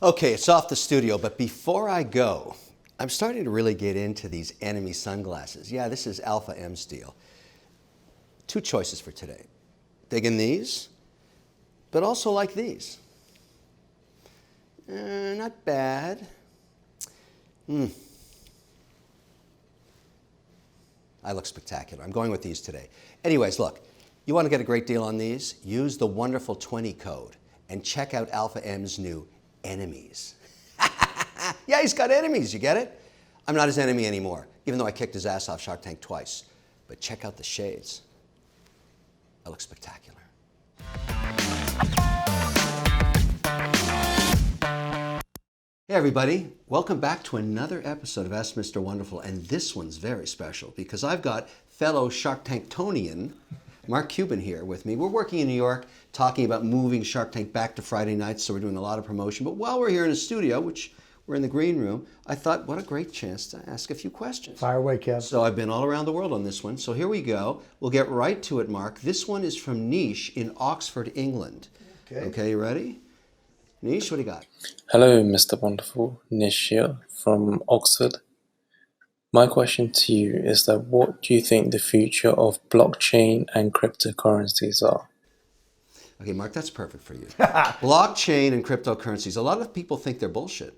Okay, it's off the studio, but before I go, I'm starting to really get into these enemy sunglasses. Yeah, this is Alpha M steel. Two choices for today. Digging these, but also like these. Not bad. I look spectacular. I'm going with these today. Anyways, look, you want to get a great deal on these? Use the wonderful 20 code and check out Alpha M's new enemies. Yeah, he's got enemies, you get it? I'm not his enemy anymore, even though I kicked his ass off Shark Tank twice. But check out the shades. I look spectacular. Hey everybody, welcome back to another episode of Ask Mr. Wonderful, and this one's very special because I've got fellow Shark Tanktonian Mark Cuban here with me. We're working in New York talking about moving Shark Tank back to Friday nights, so we're doing a lot of promotion. But while we're here in the studio, which we're in the green room, I thought, what a great chance to ask a few questions. Fire away, Kev. So I've been all around the world on this one, so here we go. We'll get right to it, Mark. This one is from Niche in Oxford, England. Okay, you ready? Niche, what do you got? Hello, Mr. Wonderful. Nish here from Oxford. My question to you is that what do you think the future of blockchain and cryptocurrencies are? Okay, Mark, that's perfect for you. Blockchain and cryptocurrencies. A lot of people think they're bullshit.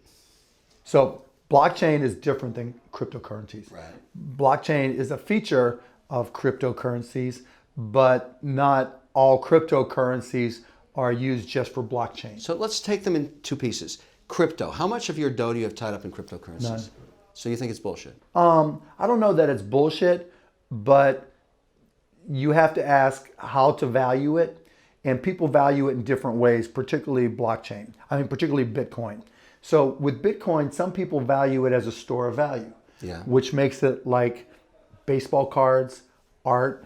So blockchain is different than cryptocurrencies. Right. Blockchain is a feature of cryptocurrencies, but not all cryptocurrencies are used just for blockchain. So let's take them in two pieces. Crypto. How much of your dough do you have tied up in cryptocurrencies? None. So you think it's bullshit? I don't know that it's bullshit, but you have to ask how to value it, and people value it in different ways, particularly blockchain. Particularly Bitcoin. So with Bitcoin, some people value it as a store of value, which makes it like baseball cards, art,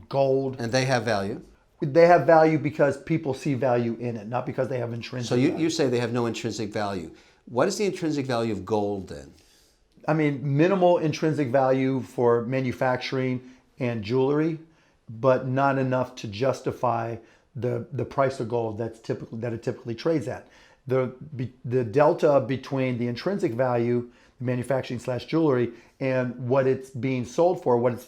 gold. And they have value? They have value because people see value in it, not because they have intrinsic value. So you say they have no intrinsic value. What is the intrinsic value of gold then? Minimal intrinsic value for manufacturing and jewelry, but not enough to justify the price of gold that it typically trades at. The delta between the intrinsic value, the manufacturing / jewelry, and what it's being sold for, what it's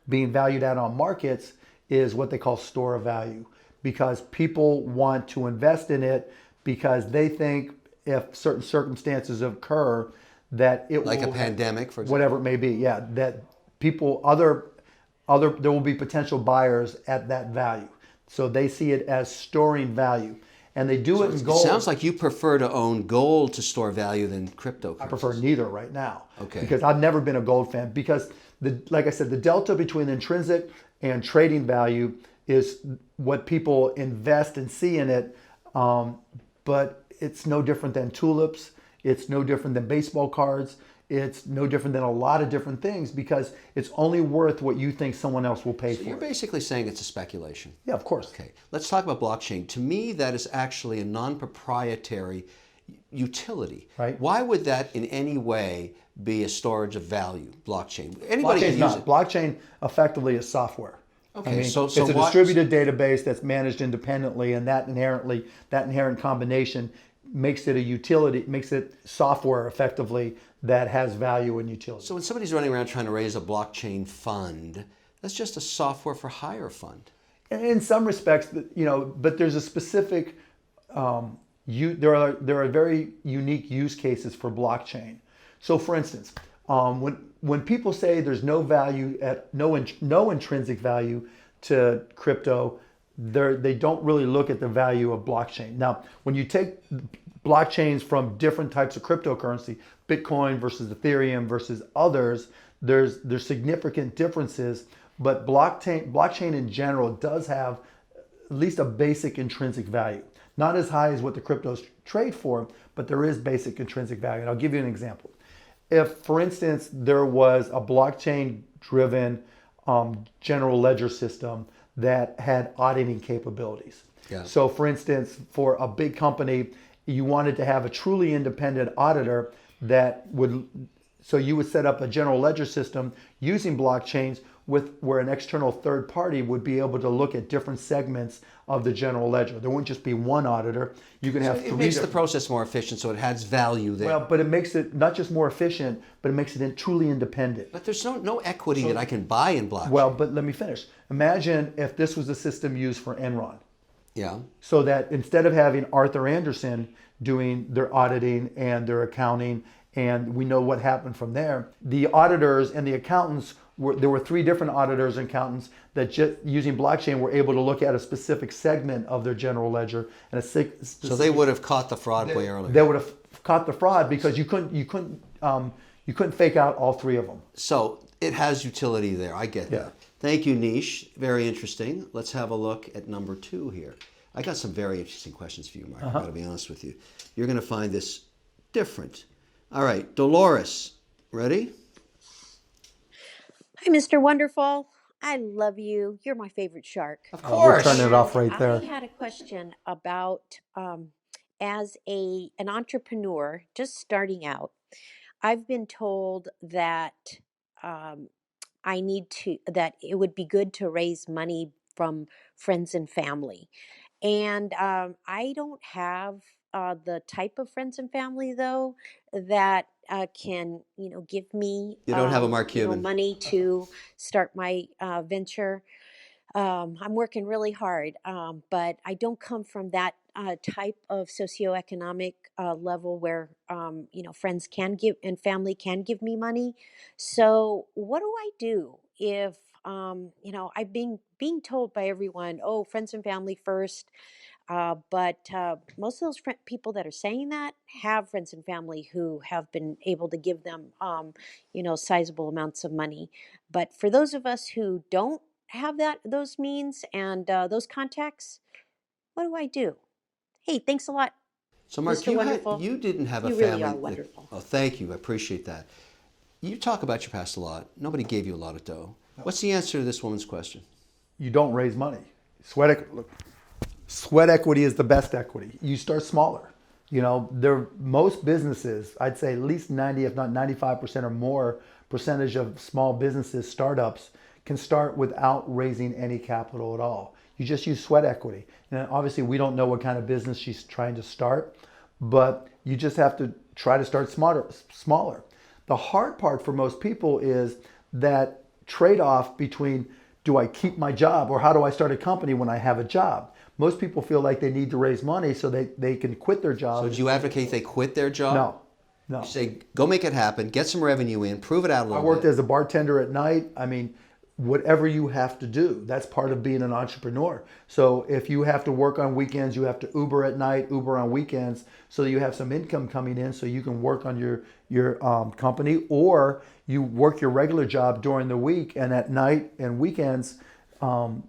being valued at on markets, is what they call store of value, because people want to invest in it because they think if certain circumstances occur that it like will, a pandemic, for example, whatever it may be, that people there will be potential buyers at that value, so they see it as storing value, and they do it in gold. It sounds like you prefer to own gold to store value than cryptocurrencies. I prefer neither right now. Okay. Because I've never been a gold fan, because like I said, the delta between intrinsic and trading value is what people invest and see in it, but it's no different than tulips. It's no different than baseball cards. It's no different than a lot of different things, because it's only worth what you think someone else will pay for. You're basically saying it's a speculation. Yeah, of course. Okay, let's talk about blockchain. To me, that is actually a non-proprietary utility. Right. Why would that in any way be a storage of value, blockchain? Anybody can use it. Blockchain effectively is software. Okay, so it's a distributed database that's managed independently, and that inherent combination makes it a utility, makes it software effectively that has value and utility. So when somebody's running around trying to raise a blockchain fund, that's just a software for hire fund. In some respects, but there's a specific, there are very unique use cases for blockchain. So for instance, when people say there's no value no intrinsic value to crypto, they don't really look at the value of blockchain. Now, when you take blockchains from different types of cryptocurrency, Bitcoin versus Ethereum versus others, there's significant differences, but blockchain in general does have at least a basic intrinsic value. Not as high as what the cryptos trade for, but there is basic intrinsic value. And I'll give you an example. If, for instance, there was a blockchain-driven general ledger system that had auditing capabilities. Yeah. So, for instance, for a big company, you wanted to have a truly independent auditor that would, so you would set up a general ledger system using blockchains with where an external third party would be able to look at different segments of the general ledger. There wouldn't just be one auditor. You can have It three makes the different. process more efficient, so it adds value there. Well, but it makes it not just more efficient, but it makes it truly independent. But there's no equity that I can buy in blockchain. Well, but let me finish. Imagine if this was a system used for Enron. Yeah. So that instead of having Arthur Anderson doing their auditing and their accounting, and we know what happened from there, the auditors and the accountants there were three different auditors and accountants that just using blockchain were able to look at a specific segment of their general ledger and So they would have caught the fraud way earlier. They would have caught the fraud because you couldn't fake out all three of them. So it has utility there. I get that. Thank you, Nish. Very interesting. Let's have a look at number 2 here. I got some very interesting questions for you, Mark. I've got to be honest with you. You're going to find this different. All right, Dolores, ready? Hi, Mr. Wonderful. I love you. You're my favorite shark. Of We're course. turning it off right there. I had a question about as an entrepreneur just starting out. I've been told that um, that it would be good to raise money from friends and family. And I don't have the type of friends and family though that can, give me, You don't have a Mark Cuban. money to start my venture. I'm working really hard, but I don't come from that type of socioeconomic level where friends can give and family can give me money. So what do I do if I've been being told by everyone, oh, friends and family first, but most of those people that are saying that have friends and family who have been able to give them, sizable amounts of money. But for those of us who don't have those means and those contacts, what do I do? Hey, thanks a lot, So, Mark, Mr. Wonderful. you didn't have a You family. really are wonderful. Oh, thank you. I appreciate that. You talk about your past a lot. Nobody gave you a lot of dough. What's the answer to this woman's question? You don't raise money. Sweat equity is the best equity. You start smaller. Most businesses, I'd say at least 90, if not 95% or more percentage of small businesses, startups, can start without raising any capital at all. You just use sweat equity. And obviously we don't know what kind of business she's trying to start, but you just have to try to start smaller. The hard part for most people is that trade-off between, do I keep my job or how do I start a company when I have a job? Most people feel like they need to raise money so they can quit their job. So, do you advocate they quit their job? No. You say, go make it happen, get some revenue in, prove it out a little I worked bit. as a bartender at night. I mean, whatever you have to do, that's part of being an entrepreneur. So if you have to work on weekends, you have to Uber at night, Uber on weekends, so you have some income coming in so you can work on your company, or you work your regular job during the week, and at night and weekends,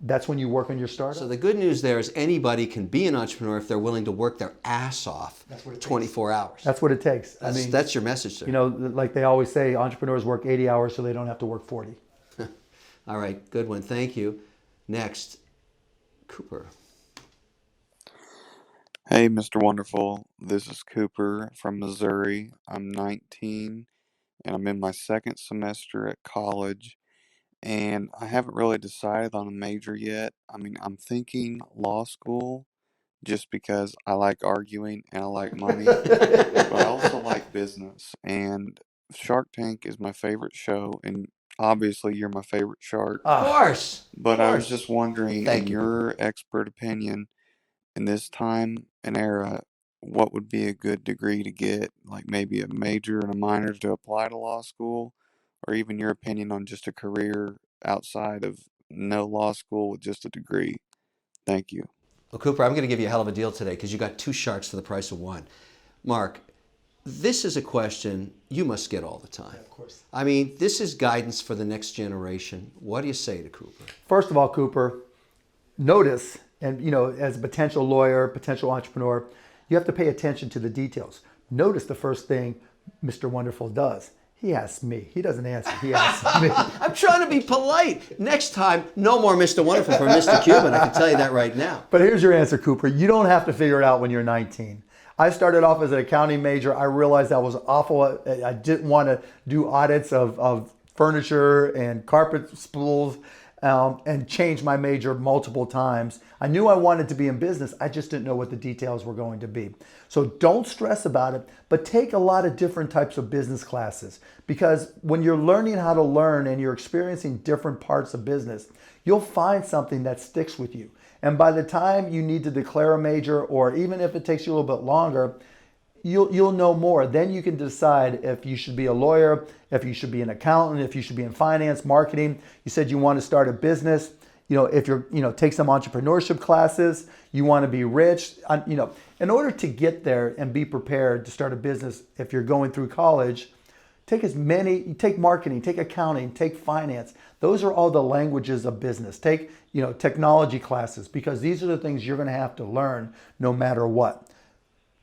that's when you work on your startup. So the good news there is anybody can be an entrepreneur if they're willing to work their ass off 24 hours. That's what it takes. That's your message, sir. Like they always say, entrepreneurs work 80 hours so they don't have to work 40. All right, good one. Thank you. Next, Cooper. Hey, Mr. Wonderful. This is Cooper from Missouri. I'm 19 and I'm in my second semester at college, and I haven't really decided on a major yet. I mean, I'm thinking law school just because I like arguing and I like money, but I also like business. And Shark Tank is my favorite show, and obviously you're my favorite shark. Of course. But I was just wondering, Thank in you. your expert opinion, in this time and era, what would be a good degree to get? Like maybe a major and a minor to apply to law school, or even your opinion on just a career outside of no law school with just a degree. Thank you. Well, Cooper, I'm going to give you a hell of a deal today because you got 2 sharks for the price of 1. Mark, this is a question you must get all the time. Of course. I mean, this is guidance for the next generation. What do you say to Cooper? First of all, Cooper, notice, and as a potential lawyer, potential entrepreneur, you have to pay attention to the details. Notice the first thing Mr. Wonderful does. He asks me. He doesn't answer. He asks me. I'm trying to be polite. Next time, no more Mr. Wonderful for Mr. Cuban. I can tell you that right now. But here's your answer, Cooper. You don't have to figure it out when you're 19. I started off as an accounting major. I realized I was awful. I didn't want to do audits of furniture and carpet spools, and changed my major multiple times. I knew I wanted to be in business. I just didn't know what the details were going to be. So don't stress about it, but take a lot of different types of business classes, because when you're learning how to learn and you're experiencing different parts of business, you'll find something that sticks with you. And by the time you need to declare a major, or even if it takes you a little bit longer, you'll know more. Then you can decide if you should be a lawyer, if you should be an accountant, if you should be in finance, marketing. You said you want to start a business. If you're, take some entrepreneurship classes, you want to be rich, in order to get there and be prepared to start a business. If you're going through college, take marketing, take accounting, take finance. Those are all the languages of business. Take, technology classes, because these are the things you're going to have to learn no matter what.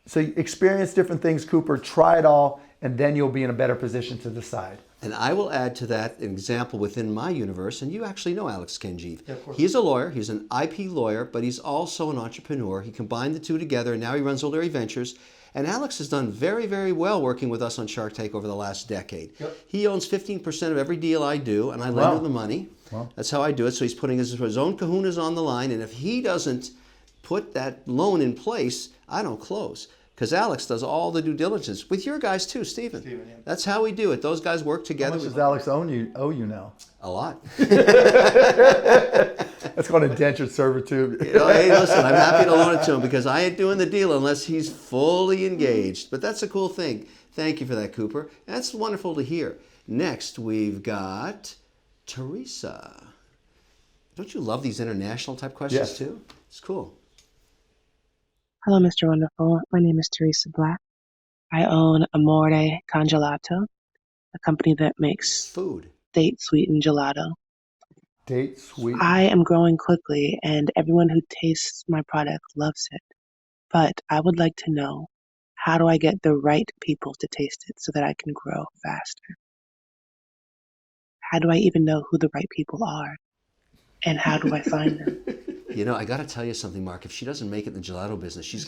So experience different things, Cooper, try it all, and then you'll be in a better position to decide. And I will add to that an example within my universe, and you actually know Alex Kenjeev. Yeah, of course. He's a lawyer, he's an IP lawyer, but he's also an entrepreneur. He combined the two together, and now he runs O'Leary Ventures. And Alex has done very, very well working with us on Shark Tank over the last decade. Yep. He owns 15% of every deal I do, and I lend him the money. Wow. That's how I do it. So he's putting his own kahunas on the line, and if he doesn't put that loan in place, I don't close. Because Alex does all the due diligence with your guys too, Stephen. Yeah. That's how we do it. Those guys work together. How much does Alex owe you now? A lot. That's called indentured servitude. Hey, listen, I'm happy to loan it to him because I ain't doing the deal unless he's fully engaged. But that's a cool thing. Thank you for that, Cooper. That's wonderful to hear. Next, we've got Teresa. Don't you love these international type questions Yes. too? It's cool. Hello, Mr. Wonderful. My name is Teresa Black. I own Amore Congelato, a company that makes Food. date sweetened gelato. Date sweet. I am growing quickly, and everyone who tastes my product loves it. But I would like to know, how do I get the right people to taste it so that I can grow faster? How do I even know who the right people are? And how do I find them? I got to tell you something, Mark. If she doesn't make it in the gelato business, she's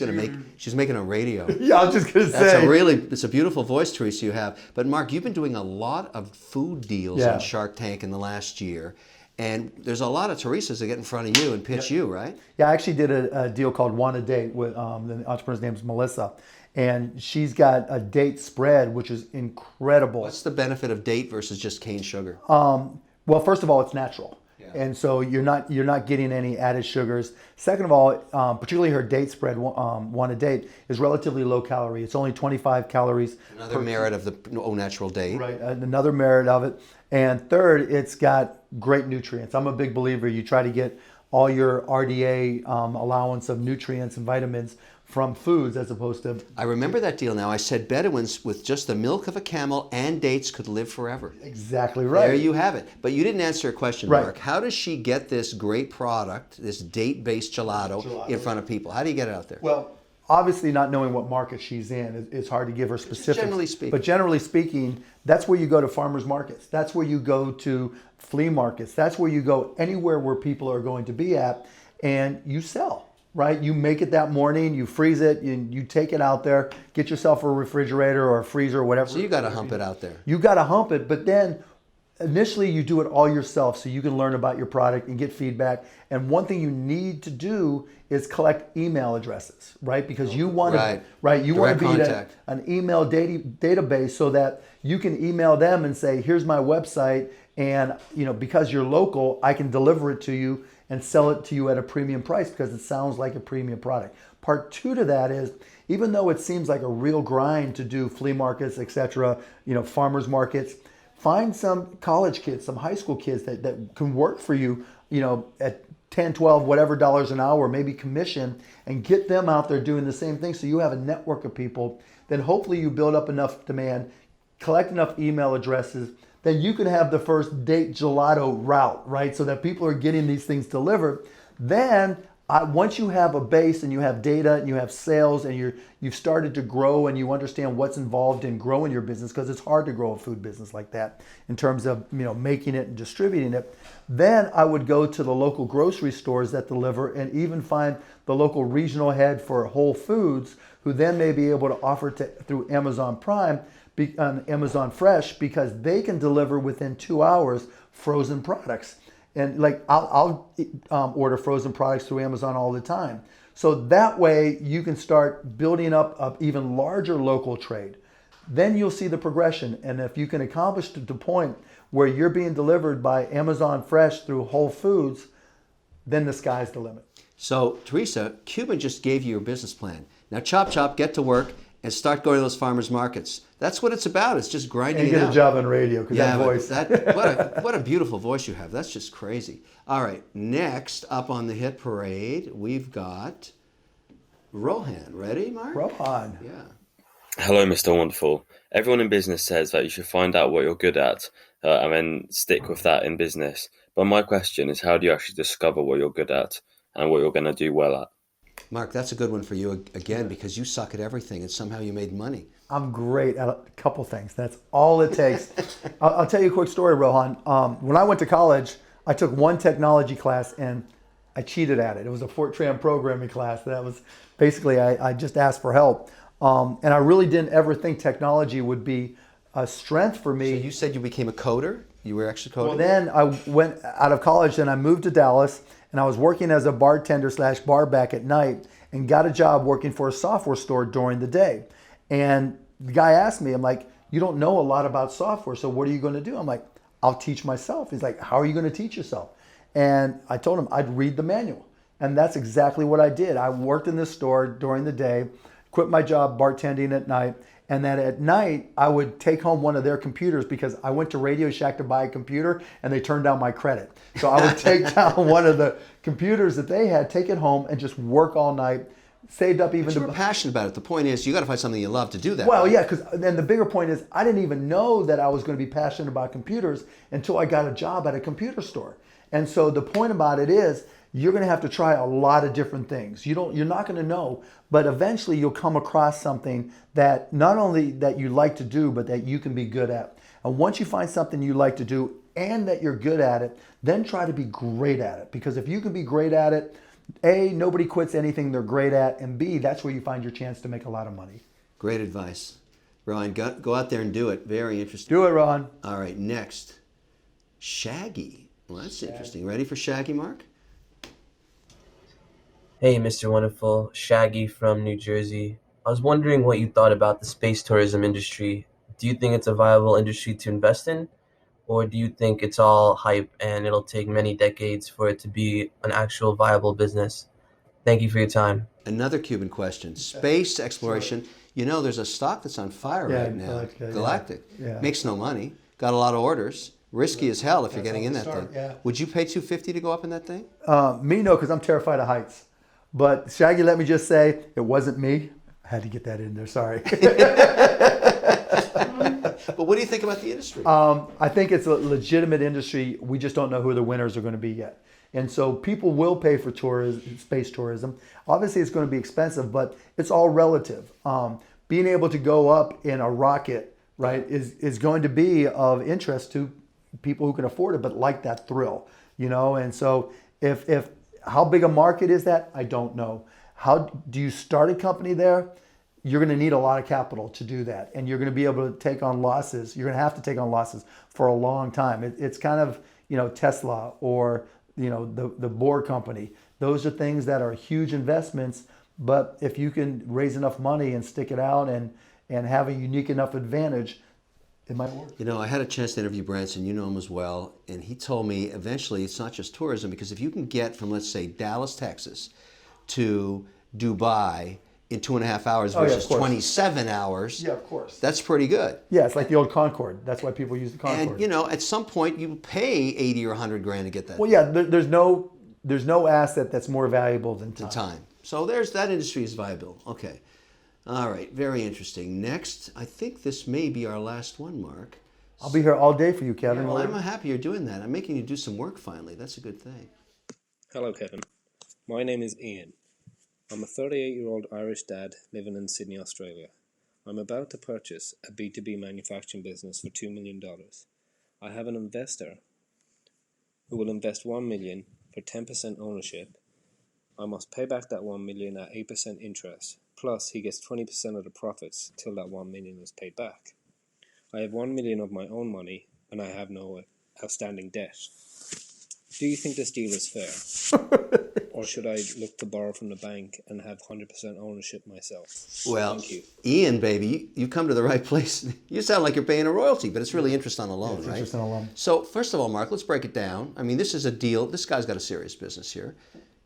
making a radio. Yeah, I was just going to That's say. it's a beautiful voice, Teresa, you have. But Mark, you've been doing a lot of food deals on Shark Tank in the last year. And there's a lot of Teresas that get in front of you and pitch you, right? Yeah, I actually did a deal called Want a Date with the entrepreneur's name is Melissa. And she's got a date spread, which is incredible. What's the benefit of date versus just cane sugar? Well, first of all, it's natural. And so you're not getting any added sugars. Second of all, particularly her date spread, Want a Date, is relatively low calorie. It's only 25 calories. Another merit of the au natural date. Right, another merit of it. And third, it's got great nutrients. I'm a big believer. You try to get all your RDA allowance of nutrients and vitamins from foods as opposed to... I remember that deal now. I said Bedouins with just the milk of a camel and dates could live forever. Exactly right. There you have it. But you didn't answer a question, Right. Mark. How does she get this great product, this date-based gelato, in front of people? How do you get it out there? Well, obviously not knowing what market she's in, it's hard to give her specifics. generally speaking. But generally speaking, that's where you go to farmers markets. That's where you go to flea markets. That's where you go anywhere where people are going to be at, and you sell. Right? You make it that morning, you freeze it, you take it out there, get yourself a refrigerator or a freezer or whatever. So you got to hump it out there. You got to hump it, but then initially you do it all yourself so you can learn about your product and get feedback. And one thing you need to do is collect email addresses, right? Because you want to, you want to be an email database so that you can email them and say, here's my website, and because you're local, I can deliver it to you and sell it to you at a premium price because it sounds like a premium product. Part two to that is, even though it seems like a real grind to do flea markets, etc., farmers markets, find some college kids, some high school kids that can work for you, at 10, 12, whatever dollars an hour, maybe commission, and get them out there doing the same thing so you have a network of people. Then hopefully you build up enough demand, collect enough email addresses, then you can have the first date gelato route, right? So that people are getting these things delivered. Then Once you have a base and you have data and you have sales and you've started to grow and you understand what's involved in growing your business, because it's hard to grow a food business like that in terms of making it and distributing it, then I would go to the local grocery stores that deliver and even find the local regional head for Whole Foods, who then may be able to offer through Amazon Prime, on Amazon Fresh, because they can deliver within 2 hours frozen products. And like I'll order frozen products through Amazon all the time. So that way you can start building up an even larger local trade. Then you'll see the progression. And if you can accomplish to the point where you're being delivered by Amazon Fresh through Whole Foods, then the sky's the limit. So, Teresa, Cuban just gave you your business plan. Now, chop, chop, get to work and start going to those farmers markets. That's what it's about. It's just grinding And get it out. a job on radio, because that voice. What a beautiful voice you have. That's just crazy. All right, next up on the hit parade, we've got Rohan. Ready, Mark? Rohan. Yeah. Hello, Mr. Wonderful. Everyone in business says that you should find out what you're good at and then stick with that in business. But my question is, how do you actually discover what you're good at and what you're going to do well at? Mark, that's a good one for you again, because you suck at everything and somehow you made money. I'm great at a couple things. That's all it takes. I'll tell you a quick story, Rohan. When I went to college, I took one technology class and I cheated at it. It was a Fortran programming class. That was basically, I just asked for help. And I really didn't ever think technology would be a strength for me. So you said you became a coder? You were actually coding? Well, then I went out of college and I moved to Dallas, and I was working as a bartender / bar back at night, and got a job working for a software store during the day. And the guy asked me, I'm like, you don't know a lot about software, so what are you going to do? I'm like, I'll teach myself. He's like, how are you going to teach yourself? And I told him I'd read the manual. And that's exactly what I did. I worked in this store during the day, quit my job bartending at night, and then at night I would take home one of their computers, because I went to Radio Shack to buy a computer and they turned down my credit. So I would take down one of the computers that they had, take it home, and just work all night. Saved up even. But you were passionate about it. The point is, you got to find something you love to do that. Well, right? yeah, because then the bigger point is, I didn't even know that I was going to be passionate about computers until I got a job at a computer store. And so the point about it is, you're going to have to try a lot of different things. You're not going to know, but eventually you'll come across something that not only that you like to do, but that you can be good at. And once you find something you like to do and that you're good at it, then try to be great at it. Because if you can be great at it, A, nobody quits anything they're great at, and B, that's where you find your chance to make a lot of money. Great advice. Rohan, go out there and do it. Very interesting. Do it, Ron. All right, next. Shaggy. Well, that's interesting. Ready for Shaggy, Mark? Hey, Mr. Wonderful, Shaggy from New Jersey. I was wondering what you thought about the space tourism industry. Do you think it's a viable industry to invest in? Or do you think it's all hype and it'll take many decades for it to be an actual viable business? Thank you for your time. Another Cuban question. Space exploration. You know, there's a stock that's on fire right now. Galactic. Yeah. Makes no money. Got a lot of orders. Risky as hell if you're getting in that thing. Yeah. Would you pay $250 to go up in that thing? Me, no, because I'm terrified of heights. But Shaggy, let me just say, it wasn't me. I had to get that in there, sorry. But what do you think about the industry? I think it's a legitimate industry. We just don't know who the winners are going to be yet. And so people will pay for tourism, space tourism. Obviously, it's going to be expensive, but it's all relative. Being able to go up in a rocket, right, is going to be of interest to people who can afford it, but like that thrill, you know. And so if how big a market is that? I don't know. How do you start a company there? You're going to need a lot of capital to do that, and you're going to be able to take on losses. You're going to have to take on losses for a long time. It's kind of, you know, Tesla or, you know, the Bohr company. Those are things that are huge investments, but if you can raise enough money and stick it out and have a unique enough advantage, it might work. You know, I had a chance to interview Branson, you know him as well, and he told me eventually it's not just tourism, because if you can get from, let's say, Dallas, Texas to Dubai in 2.5 hours versus 27 hours, Yeah, of course. that's pretty good. Yeah, it's like the old Concorde. That's why people use the Concorde. And, you know, at some point you pay 80 or 100 grand to get that Well, yeah, there's no asset that's more valuable than time. time. So there's that industry is viable. Okay. All right, very interesting. Next, I think this may be our last one, Mark. I'll be here all day for you, Kevin. Well, I'm happy you're doing that. I'm making you do some work finally. That's a good thing. Hello, Kevin. My name is Ian. I'm a 38-year-old Irish dad living in Sydney, Australia. I'm about to purchase a B2B manufacturing business for $2 million. I have an investor who will invest $1 million for 10% ownership. I must pay back that $1 million at 8% interest, plus he gets 20% of the profits till that $1 million is paid back. I have $1 million of my own money and I have no outstanding debt. Do you think this deal is fair? Or should I look to borrow from the bank and have 100% ownership myself? Well, Thank you. Ian, baby, you come to the right place. You sound like you're paying a royalty, but it's really interest on a loan, It's right? interest on a loan. So first of all, Mark, let's break it down. I mean, this is a deal. This guy's got a serious business here.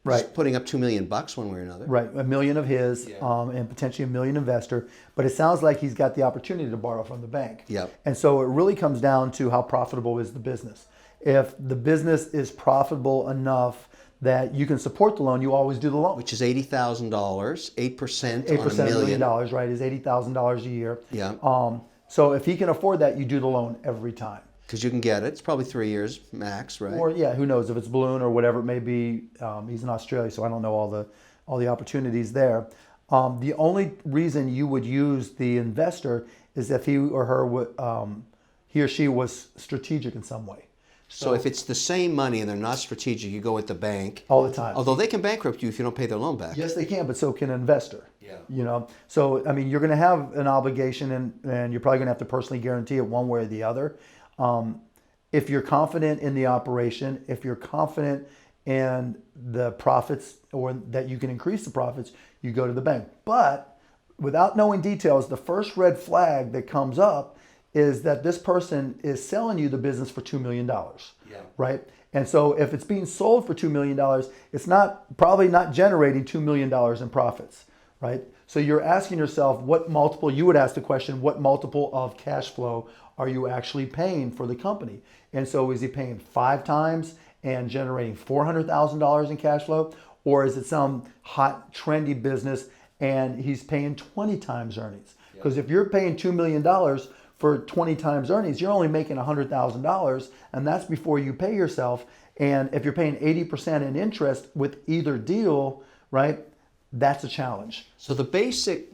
Right. He's putting up $2 million one way or another. Right, $1 million of his, and potentially $1 million investor. But it sounds like he's got the opportunity to borrow from the bank. Yep. And so it really comes down to how profitable is the business. If the business is profitable enough that you can support the loan, you always do the loan. Which is $80,000, 8% on $1 $8% million. $1 million, right, is $80,000 a year. Yeah. So if he can afford that, you do the loan every time. Because you can get it. It's probably 3 years max, right? Or yeah, who knows if it's balloon or whatever it may be. He's in Australia, so I don't know all the opportunities there. The only reason you would use the investor is if he or her would, he or she was strategic in some way. So if it's the same money and they're not strategic, you go with the bank. All the time. Although they can bankrupt you if you don't pay their loan back. Yes, they can, but so can an investor. Yeah. You know, so I mean, you're going to have an obligation, and you're probably going to have to personally guarantee it one way or the other. If you're confident in the operation, if you're confident in the profits or that you can increase the profits, you go to the bank. But without knowing details, the first red flag that comes up is that this person is selling you the business for $2 million, right? And so if it's being sold for $2 million, it's probably not generating $2 million in profits, right? So you're asking yourself what multiple, you would ask the question, what multiple of cash flow are you actually paying for the company? And so is he paying 5 times and generating $400,000 in cash flow? Or is it some hot, trendy business and he's paying 20 times earnings? Because if you're paying $2 million for 20 times earnings, you're only making $100,000, and that's before you pay yourself. And if you're paying 80% in interest with either deal, right, that's a challenge. So the basic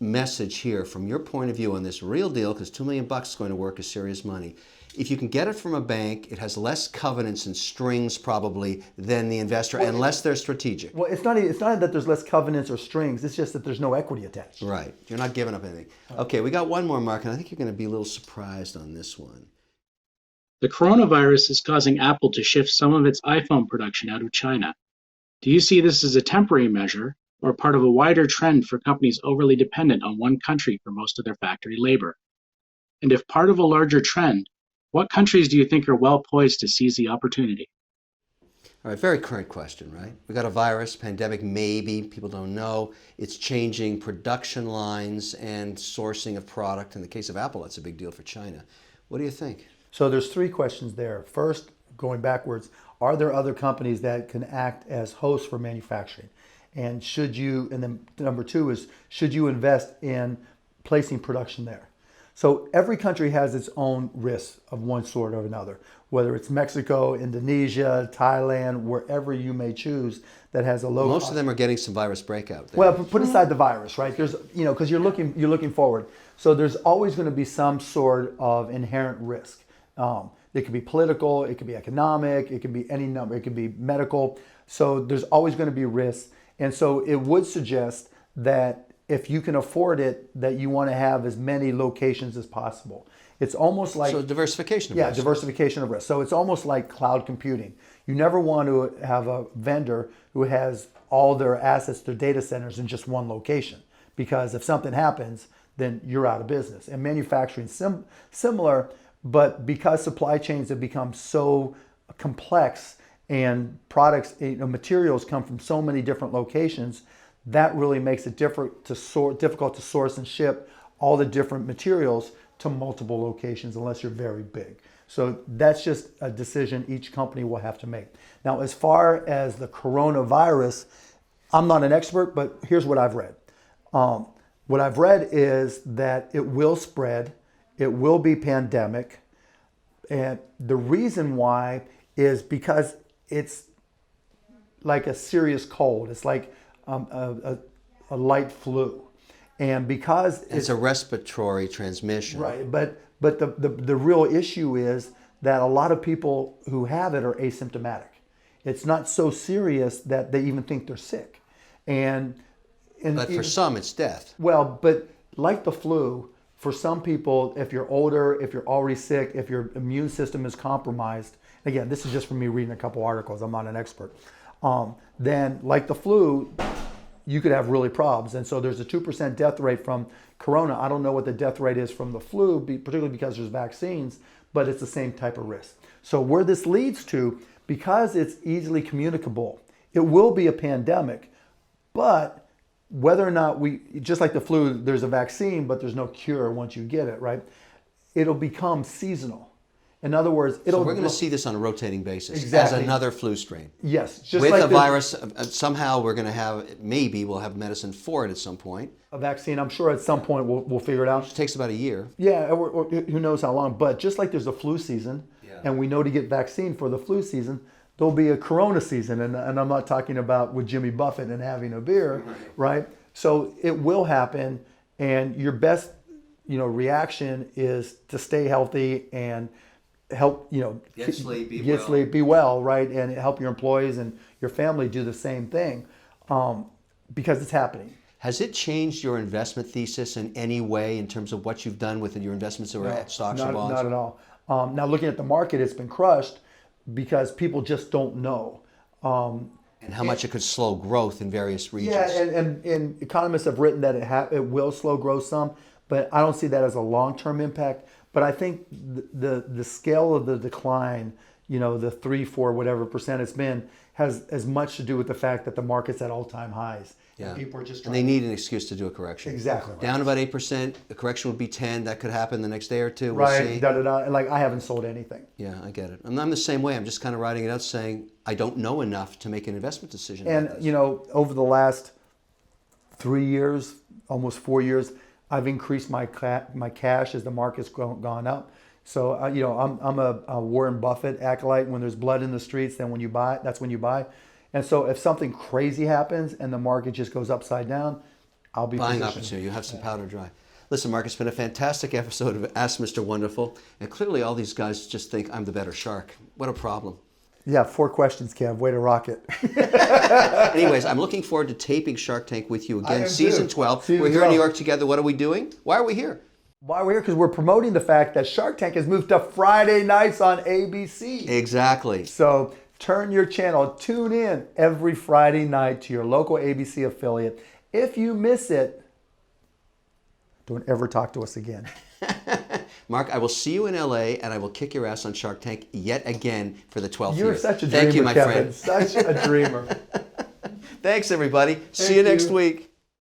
message here from your point of view on this real deal, because $2 million is going to work as serious money, if you can get it from a bank, it has less covenants and strings probably than the investor, unless they're strategic. Well, it's not that there's less covenants or strings. It's just that there's no equity attached. Right. You're not giving up anything. Okay, we got one more, Mark, and I think you're going to be a little surprised on this one. The coronavirus is causing Apple to shift some of its iPhone production out of China. Do you see this as a temporary measure or part of a wider trend for companies overly dependent on one country for most of their factory labor? And if part of a larger trend, what countries do you think are well poised to seize the opportunity? All right, very current question, right? We got a virus, pandemic, maybe, people don't know. It's changing production lines and sourcing of product. In the case of Apple, that's a big deal for China. What do you think? So there's 3 questions there. First, going backwards, are there other companies that can act as hosts for manufacturing? And then number 2 is, should you invest in placing production there? So every country has its own risks of one sort or another, whether it's Mexico, Indonesia, Thailand, wherever you may choose that has a low Most cost. of them are getting some virus breakout there. Well, put aside the virus, right? There's, because you're looking forward. So there's always going to be some sort of inherent risk. It could be political, it could be economic, it could be any number, it could be medical. So there's always going to be risks. And so it would suggest that if you can afford it, that you want to have as many locations as possible. It's almost like... So diversification of risk. Yeah, diversification of risk. So it's almost like cloud computing. You never want to have a vendor who has all their assets, their data centers in just one location. Because if something happens, then you're out of business. And manufacturing similar, but because supply chains have become so complex and products, materials come from so many different locations, that really makes it difficult to source and ship all the different materials to multiple locations unless you're very big. So that's just a decision each company will have to make. Now, as far as the coronavirus, I'm not an expert, but here's what I've read. What I've read is that it will spread, it will be pandemic, and the reason why is because it's like a serious cold. It's like a light flu, and because It's a respiratory transmission. right, but the real issue is that a lot of people who have it are asymptomatic. It's not so serious that they even think they're sick, and But for some, it's death. well, but like the flu, for some people, if you're older, if you're already sick, if your immune system is compromised, again, this is just from me reading a couple articles, I'm not an expert, then like the flu, you could have really problems. And so there's a 2% death rate from corona. I don't know what the death rate is from the flu, particularly because there's vaccines, but it's the same type of risk. So where this leads to, because it's easily communicable, it will be a pandemic, but whether or not just like the flu, there's a vaccine, but there's no cure once you get it, right? It'll become seasonal. In other words, So we're going to see this on a rotating basis Exactly. as another flu strain. yes, just With like a the- virus, somehow we're going to have, maybe we'll have medicine for it at some point. a vaccine. I'm sure at some point we'll figure it out. It takes about a year. Yeah, or who knows how long. But just like there's a flu season, and we know to get vaccine for the flu season, there'll be a corona season. And I'm not talking about with Jimmy Buffett and having a beer, right? So it will happen, and your best, reaction is to stay healthy and help, Get sleep, be get well. sleep, be well, right? And help your employees and your family do the same thing, because it's happening. Has it changed your investment thesis in any way in terms of what you've done with your investments or stocks or bonds? Not at all. Now, looking at the market, it's been crushed because people just don't know. And how much it could slow growth in various regions. Yeah, and economists have written that it will slow growth some, but I don't see that as a long-term impact. But I think the scale of the decline, the 3, 4, whatever percent it's been, has as much to do with the fact that the market's at all-time highs. Yeah. And people are just And trying they need an excuse to do a correction. Exactly right. Down about 8%, a correction would be 10. That could happen the next day or two. We'll right, see. And like I haven't sold anything. Yeah, I get it. And I'm the same way. I'm just kind of writing it out saying I don't know enough to make an investment decision. And, about this. over the last 3 years, almost 4 years, I've increased my cash as the market's gone up. So, I'm a Warren Buffett acolyte. When there's blood in the streets, then when you buy, that's when you buy. And so if something crazy happens and the market just goes upside down, I'll be Buying positioned. opportunity. You have some powder dry. Listen, Mark, it's been a fantastic episode of Ask Mr. Wonderful. And clearly all these guys just think I'm the better shark. What a problem. Yeah, 4 questions, Kev. Way to rock it. Anyways, I'm looking forward to taping Shark Tank with you I again. am Season too. 12. Season We're here in New 12. York together. What are we doing? Why are we here? Why we're here? Because we're promoting the fact that Shark Tank has moved to Friday nights on ABC. Exactly. So turn your channel, tune in every Friday night to your local ABC affiliate. If you miss it, don't ever talk to us again. Mark, I will see you in LA and I will kick your ass on Shark Tank yet again for the 12th You're year. such a dreamer, Thank you, my Kevin. friend. Such a dreamer. Thanks, everybody. See Thank you next you. week.